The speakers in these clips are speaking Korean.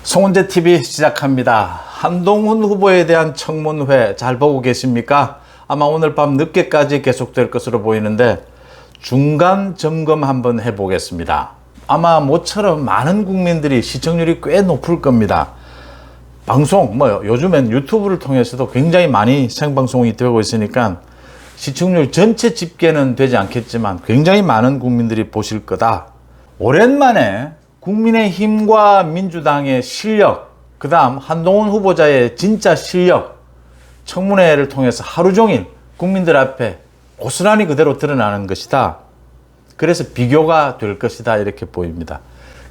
송은재 TV 시작합니다. 한동훈 후보에 대한 청문회 잘 보고 계십니까? 아마 오늘 밤 늦게까지 계속될 것으로 보이는데 중간 점검 한번 해보겠습니다. 아마 모처럼 많은 국민들이 시청률이 꽤 높을 겁니다. 방송, 요즘엔 유튜브를 통해서도 굉장히 많이 생방송이 되고 있으니까 시청률 전체 집계는 되지 않겠지만 굉장히 많은 국민들이 보실 거다. 오랜만에 국민의힘과 민주당의 실력, 그 다음 한동훈 후보자의 진짜 실력, 청문회를 통해서 하루 종일 국민들 앞에 고스란히 그대로 드러나는 것이다. 그래서 비교가 될 것이다 이렇게 보입니다.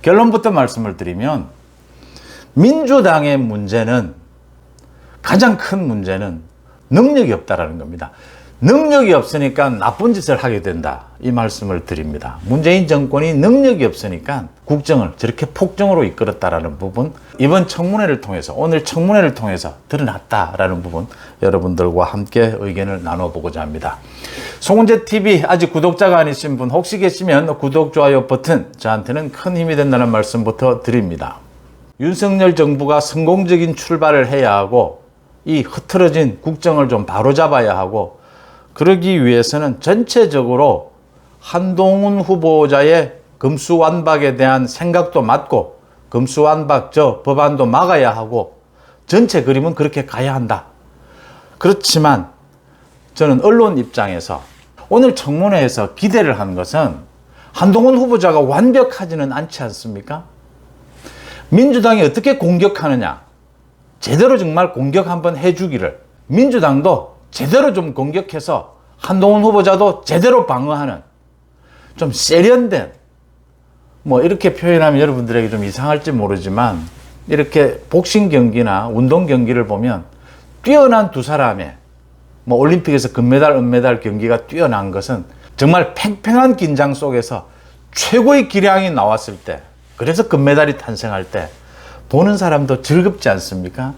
결론부터 말씀을 드리면 민주당의 문제는, 가장 큰 문제는 능력이 없다라는 겁니다. 능력이 없으니까 나쁜 짓을 하게 된다, 이 말씀을 드립니다. 문재인 정권이 능력이 없으니까 국정을 저렇게 폭정으로 이끌었다라는 부분, 이번 청문회를 통해서, 오늘 청문회를 통해서 드러났다라는 부분, 여러분들과 함께 의견을 나눠보고자 합니다. 송은재 TV 아직 구독자가 아니신 분 혹시 계시면 구독, 좋아요 버튼 저한테는 큰 힘이 된다는 말씀부터 드립니다. 윤석열 정부가 성공적인 출발을 해야 하고 이 흐트러진 국정을 좀 바로잡아야 하고, 그러기 위해서는 전체적으로 한동훈 후보자의 금수완박에 대한 생각도 맞고 금수완박 저 법안도 막아야 하고 전체 그림은 그렇게 가야 한다. 그렇지만 저는 언론 입장에서 오늘 청문회에서 기대를 한 것은 한동훈 후보자가 완벽하지는 않지 않습니까? 민주당이 어떻게 공격하느냐, 제대로 정말 공격 한번 해주기를, 민주당도 제대로 좀 공격해서 한동훈 후보자도 제대로 방어하는 좀 세련된, 이렇게 표현하면 여러분들에게 좀 이상할지 모르지만 이렇게 복싱 경기나 운동 경기를 보면 뛰어난 두 사람의 올림픽에서 금메달, 은메달 경기가 뛰어난 것은 정말 팽팽한 긴장 속에서 최고의 기량이 나왔을 때, 그래서 금메달이 탄생할 때 보는 사람도 즐겁지 않습니까?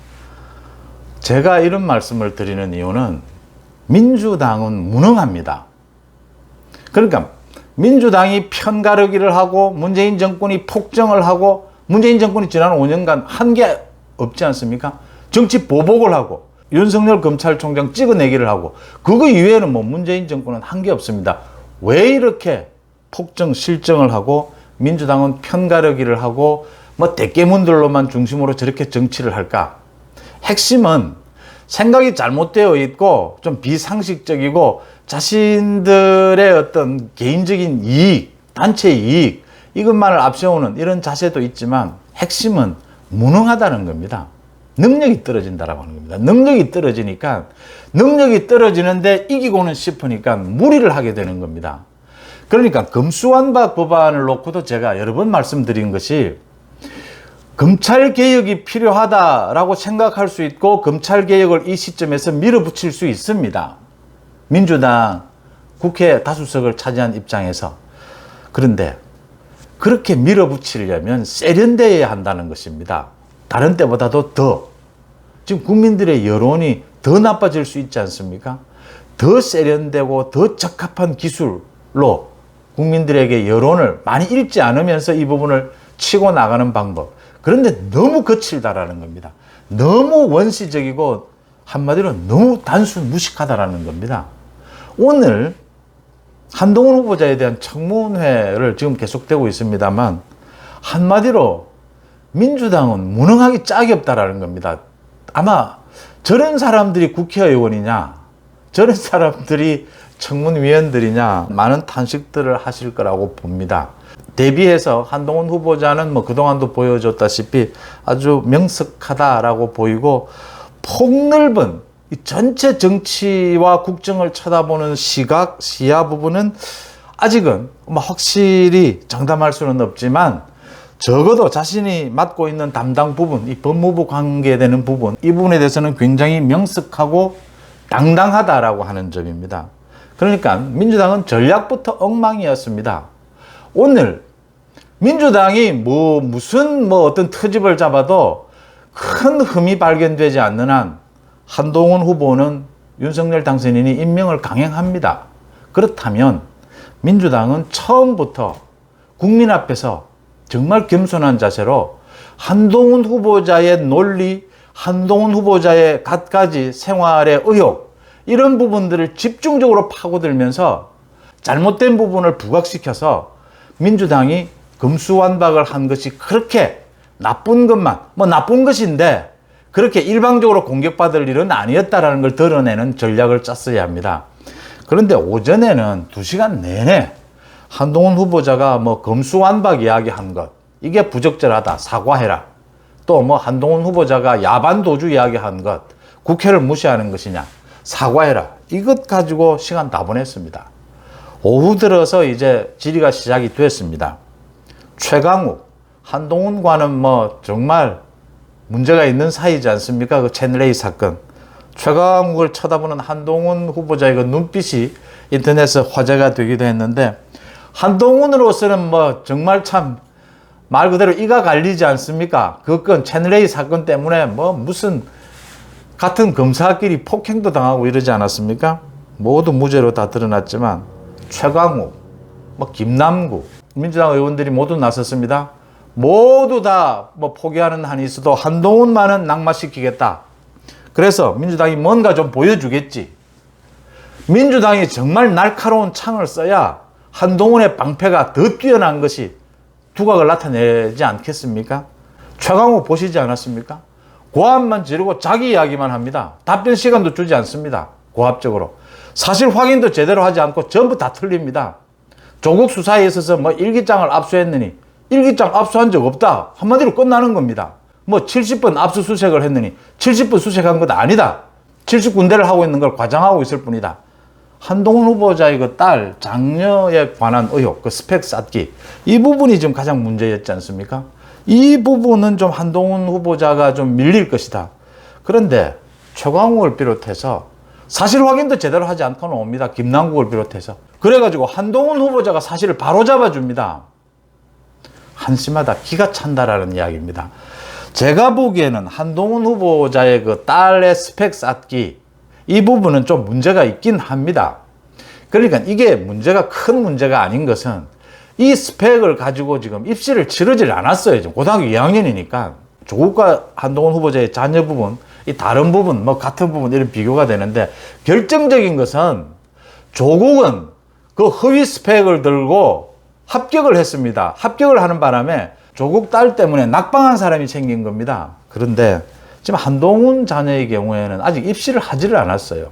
제가 이런 말씀을 드리는 이유는 민주당은 무능합니다. 그러니까 민주당이 편가르기를 하고 문재인 정권이 폭정을 하고 문재인 정권이 지난 5년간 한 게 없지 않습니까? 정치 보복을 하고 윤석열 검찰총장 찍어내기를 하고 그거 이외에는 문재인 정권은 한 게 없습니다. 왜 이렇게 폭정 실정을 하고 민주당은 편가르기를 하고 대깨문들로만 중심으로 저렇게 정치를 할까? 핵심은 생각이 잘못되어 있고 좀 비상식적이고 자신들의 어떤 개인적인 이익, 단체 이익, 이것만을 앞세우는 이런 자세도 있지만 핵심은 무능하다는 겁니다. 능력이 떨어진다라고 하는 겁니다. 능력이 떨어지니까, 능력이 떨어지는데 이기고는 싶으니까 무리를 하게 되는 겁니다. 그러니까 금수완박 법안을 놓고도 제가 여러 번 말씀드린 것이, 검찰개혁이 필요하다라고 생각할 수 있고 검찰개혁을 이 시점에서 밀어붙일 수 있습니다. 민주당 국회 다수석을 차지한 입장에서. 그런데 그렇게 밀어붙이려면 세련되어야 한다는 것입니다. 다른 때보다도 더. 지금 국민들의 여론이 더 나빠질 수 있지 않습니까? 더 세련되고 더 적합한 기술로 국민들에게 여론을 많이 읽지 않으면서 이 부분을 치고 나가는 방법. 그런데 너무 거칠다라는 겁니다. 너무 원시적이고 한마디로 너무 단순 무식하다라는 겁니다. 오늘 한동훈 후보자에 대한 청문회를 지금 계속되고 있습니다만 한마디로 민주당은 무능하기 짝이 없다라는 겁니다. 아마 저런 사람들이 국회의원이냐, 저런 사람들이 청문위원들이냐, 많은 탄식들을 하실 거라고 봅니다. 대비해서 한동훈 후보자는 그동안도 보여줬다시피 아주 명석하다라고 보이고, 폭넓은 이 전체 정치와 국정을 쳐다보는 시각, 시야 부분은 아직은 확실히 장담할 수는 없지만 적어도 자신이 맡고 있는 담당 부분, 이 법무부 관계되는 부분, 이 부분에 대해서는 굉장히 명석하고 당당하다라고 하는 점입니다. 그러니까 민주당은 전략부터 엉망이었습니다. 오늘 민주당이 무슨 어떤 트집을 잡아도 큰 흠이 발견되지 않는 한 한동훈 후보는 윤석열 당선인이 임명을 강행합니다. 그렇다면 민주당은 처음부터 국민 앞에서 정말 겸손한 자세로 한동훈 후보자의 논리, 한동훈 후보자의 갖가지 생활의 의혹, 이런 부분들을 집중적으로 파고들면서 잘못된 부분을 부각시켜서 민주당이 금수완박을 한 것이 그렇게 나쁜 것만, 나쁜 것인데 그렇게 일방적으로 공격받을 일은 아니었다라는 걸 드러내는 전략을 짰어야 합니다. 그런데 오전에는 2시간 내내 한동훈 후보자가 금수완박 이야기한 것, 이게 부적절하다, 사과해라. 또 한동훈 후보자가 야반 도주 이야기한 것, 국회를 무시하는 것이냐, 사과해라. 이것 가지고 시간 다 보냈습니다. 오후 들어서 이제 질의가 시작이 됐습니다. 최강욱, 한동훈과는 정말 문제가 있는 사이지 않습니까? 그 채널A 사건. 최강욱을 쳐다보는 한동훈 후보자의 그 눈빛이 인터넷에 화제가 되기도 했는데, 한동훈으로서는 정말 참 말 그대로 이가 갈리지 않습니까? 그 건 채널A 사건 때문에 무슨 같은 검사끼리 폭행도 당하고 이러지 않았습니까? 모두 무죄로 다 드러났지만 최강욱, 김남구, 민주당 의원들이 모두 나섰습니다. 모두 다 포기하는 한이 있어도 한동훈만은 낙마시키겠다. 그래서 민주당이 뭔가 좀 보여주겠지. 민주당이 정말 날카로운 창을 써야 한동훈의 방패가 더 뛰어난 것이 두각을 나타내지 않겠습니까? 최강욱 보시지 않았습니까? 고함만 지르고 자기 이야기만 합니다. 답변 시간도 주지 않습니다. 고압적으로. 사실 확인도 제대로 하지 않고 전부 다 틀립니다. 조국 수사에 있어서 일기장을 압수했느니 일기장 압수한 적 없다. 한마디로 끝나는 겁니다. 70번 압수수색을 했느니 70번 수색한 것 아니다. 70군데를 하고 있는 걸 과장하고 있을 뿐이다. 한동훈 후보자의 그 딸, 장녀에 관한 의혹, 그 스펙 쌓기, 이 부분이 지금 가장 문제였지 않습니까? 이 부분은 좀 한동훈 후보자가 좀 밀릴 것이다. 그런데 최강욱을 비롯해서 사실 확인도 제대로 하지 않고 옵니다. 김남국을 비롯해서. 그래가지고 한동훈 후보자가 사실을 바로 잡아줍니다. 한심하다, 기가 찬다라는 이야기입니다. 제가 보기에는 한동훈 후보자의 그 딸의 스펙 쌓기, 이 부분은 좀 문제가 있긴 합니다. 그러니까 이게 문제가 큰 문제가 아닌 것은 이 스펙을 가지고 지금 입시를 치르질 않았어요. 지금 고등학교 2학년이니까 조국과 한동훈 후보자의 자녀 부분, 이 다른 부분, 같은 부분 이런 비교가 되는데, 결정적인 것은 조국은 그 허위 스펙을 들고 합격을 했습니다. 합격을 하는 바람에 조국 딸 때문에 낙방한 사람이 생긴 겁니다. 그런데 지금 한동훈 자녀의 경우에는 아직 입시를 하지를 않았어요.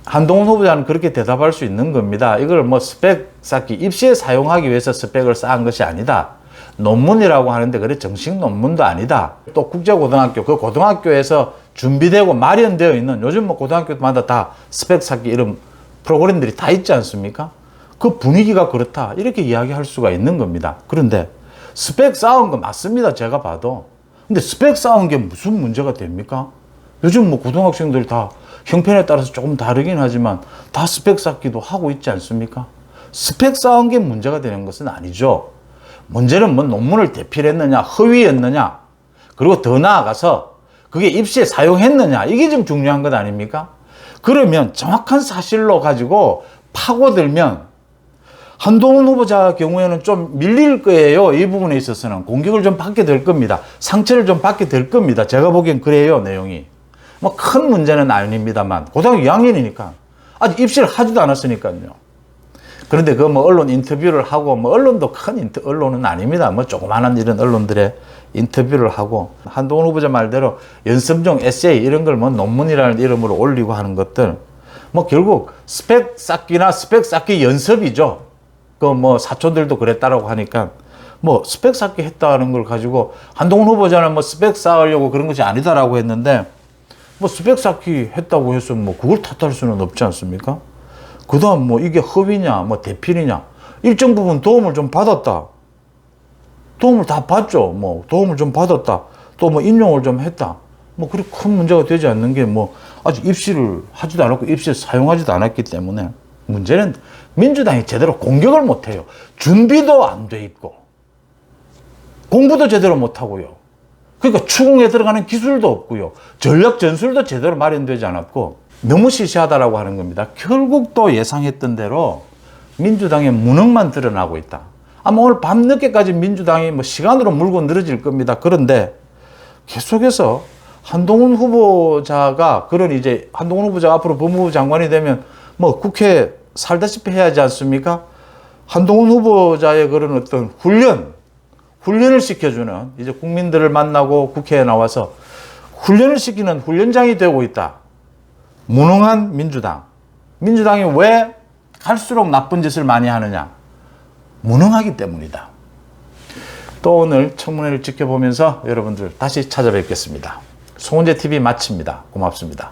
한동훈 후보자는 그렇게 대답할 수 있는 겁니다. 이걸 스펙 쌓기, 입시에 사용하기 위해서 스펙을 쌓은 것이 아니다. 논문이라고 하는데 그래 정식 논문도 아니다. 또 국제고등학교, 그 고등학교에서 준비되고 마련되어 있는, 요즘 고등학교마다 다 스펙 쌓기 이런 프로그램들이 다 있지 않습니까? 그 분위기가 그렇다, 이렇게 이야기할 수가 있는 겁니다. 그런데 스펙 쌓은 거 맞습니다. 제가 봐도. 근데 스펙 쌓은 게 무슨 문제가 됩니까? 요즘 고등학생들 다 형편에 따라서 조금 다르긴 하지만 다 스펙 쌓기도 하고 있지 않습니까? 스펙 쌓은 게 문제가 되는 것은 아니죠. 문제는 논문을 대필했느냐, 허위였느냐, 그리고 더 나아가서 그게 입시에 사용했느냐, 이게 좀 중요한 것 아닙니까? 그러면 정확한 사실로 가지고 파고들면 한동훈 후보자 경우에는 좀 밀릴 거예요. 이 부분에 있어서는 공격을 좀 받게 될 겁니다. 상처를 좀 받게 될 겁니다. 제가 보기엔 그래요, 내용이. 큰 문제는 아닙니다만, 고등학교 2학년이니까 아직 입시를 하지도 않았으니까요. 그런데 언론 인터뷰를 하고, 언론도 큰 언론은 아닙니다. 조그마한 이런 언론들의 인터뷰를 하고, 한동훈 후보자 말대로 연습용 에세이 이런 걸 논문이라는 이름으로 올리고 하는 것들, 결국 스펙 쌓기나 스펙 쌓기 연습이죠. 사촌들도 그랬다라고 하니까, 스펙 쌓기 했다는 걸 가지고 한동훈 후보자는 스펙 쌓으려고 그런 것이 아니다라고 했는데, 스펙 쌓기 했다고 해서 그걸 탓할 수는 없지 않습니까? 그 다음 이게 허위냐, 대필이냐, 일정 부분 도움을 좀 받았다. 도움을 다 받죠. 도움을 좀 받았다. 또 인용을 좀 했다. 그렇게 큰 문제가 되지 않는 게 아직 입시를 하지도 않았고 입시에 사용하지도 않았기 때문에, 문제는 민주당이 제대로 공격을 못 해요. 준비도 안 돼 있고, 공부도 제대로 못 하고요. 그러니까 추궁에 들어가는 기술도 없고요. 전략 전술도 제대로 마련되지 않았고, 너무 시시하다라고 하는 겁니다. 결국 또 예상했던 대로 민주당의 무능만 드러나고 있다. 아마 오늘 밤늦게까지 민주당이 시간으로 물고 늘어질 겁니다. 그런데 계속해서 한동훈 후보자가 그런 이제 한동훈 후보자가 앞으로 법무부 장관이 되면 뭐 국회 살다시피 해야 하지 않습니까? 한동훈 후보자의 그런 어떤 훈련을 시켜주는 이제 국민들을 만나고 국회에 나와서 훈련을 시키는 훈련장이 되고 있다. 무능한 민주당. 민주당이 왜 갈수록 나쁜 짓을 많이 하느냐? 무능하기 때문이다. 또 오늘 청문회를 지켜보면서 여러분들 다시 찾아뵙겠습니다. 송은재 TV 마칩니다. 고맙습니다.